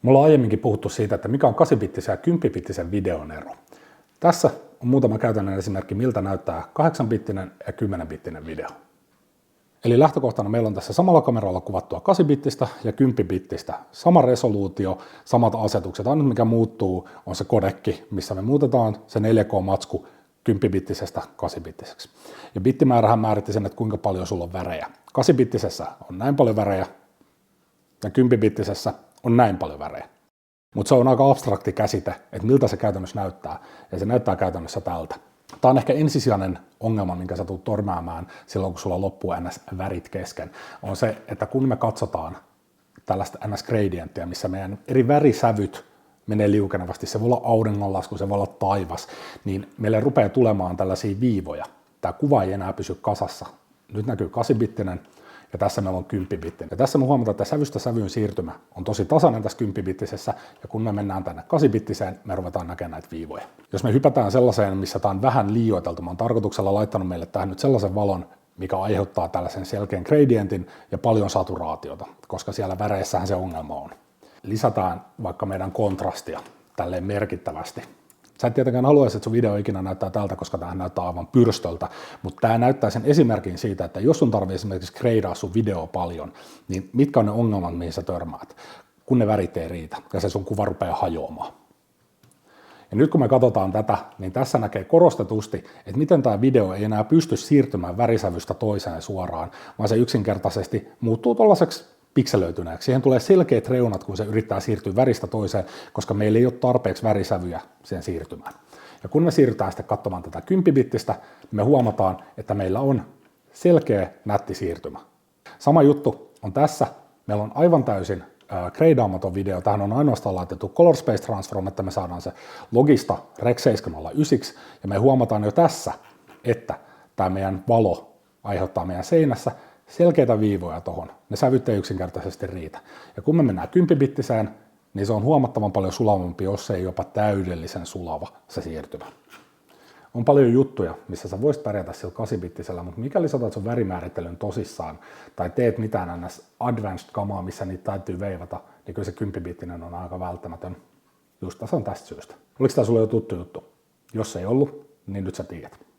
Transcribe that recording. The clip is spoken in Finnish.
Me ollaan aiemminkin puhuttu siitä, että mikä on 8-bittisen ja 10-bittisen videon ero. Tässä on muutama käytännön esimerkki, miltä näyttää 8-bittinen ja 10-bittinen video. Eli lähtökohtana meillä on tässä samalla kameralla kuvattua 8-bittistä ja 10-bittistä. Sama resoluutio, samat asetukset. Ainoa mikä muuttuu on se kodekki, missä me muutetaan se 4K-matsku 10-bittisestä 8-bittiseksi. Ja bittimäärähän määritti sen, että kuinka paljon sulla on värejä. 8-bittisessä on näin paljon värejä ja 10-bittisessä on näin paljon värejä. Mutta se on aika abstrakti käsite, että miltä se käytännössä näyttää, ja se näyttää käytännössä tältä. Tämä on ehkä ensisijainen ongelma, minkä sä tulet törmäämään silloin, kun sulla loppuu NS-värit kesken, on se, että kun me katsotaan tällaista NS-gradienttia, missä meidän eri värisävyt menee liukenevasti, se voi olla auringonlasku, se voi olla taivas, niin meille rupeaa tulemaan tällaisia viivoja. Tämä kuva ei enää pysy kasassa. Nyt näkyy 8-bittinen, ja tässä meillä on 10-bittinen. Ja tässä me huomataan, että sävystä sävyyn siirtymä on tosi tasainen tässä 10-bittisessä, ja kun me mennään tänne 8-bittiseen, me ruvetaan näkemään näitä viivoja. Jos me hypätään sellaiseen, missä tämä on vähän liioiteltu, mä oon tarkoituksella laittanut meille tähän nyt sellaisen valon, mikä aiheuttaa tällaisen selkeän gradientin ja paljon saturaatiota, koska siellä väreissähän se ongelma on. Lisätään vaikka meidän kontrastia tälleen merkittävästi. Sä et tietenkään haluaisi, että sun video ikinä näyttää tältä, koska tämä näyttää aivan pyrstöltä, mutta tämä näyttää sen esimerkin siitä, että jos sun tarvii esimerkiksi gradaa sun video paljon, niin mitkä on ne ongelmat, mihin sä törmäät, kun ne värit ei riitä ja se sun kuva rupeaa hajoamaan. Ja nyt kun me katsotaan tätä, niin tässä näkee korostetusti, että miten tämä video ei enää pysty siirtymään värisävystä toiseen suoraan, vaan se yksinkertaisesti muuttuu tuollaiseksi pikselöityneeksi. Siihen tulee selkeät reunat, kun se yrittää siirtyä väristä toiseen, koska meillä ei ole tarpeeksi värisävyjä siihen siirtymään. Ja kun me siirrytään sitten katsomaan tätä 10-bittistä, niin me huomataan, että meillä on selkeä nätti siirtymä. Sama juttu on tässä. Meillä on aivan täysin gradeaamaton video. Tähän on ainoastaan laitettu Color Space Transform, että me saadaan se logista Rec 709, ja me huomataan jo tässä, että tämä meidän valo aiheuttaa meidän seinässä selkeitä viivoja tuohon. Ne sävyt ei yksinkertaisesti riitä. Ja kun me mennään 10-bittiseen, niin se on huomattavan paljon sulavampi, jos ei jopa täydellisen sulava se siirtymä. On paljon juttuja, missä sä voisit pärjätä sillä 8-bittisellä, mutta mikäli sä otat sun värimäärittelyn tosissaan tai teet mitään ns. Advanced kamaa, missä niitä täytyy veivata, niin kyllä se 10-bittinen on aika välttämätön. Just tässä on tästä syystä. Oliko tää sulle jo tuttu juttu? Jos ei ollut, niin nyt sä tiedät.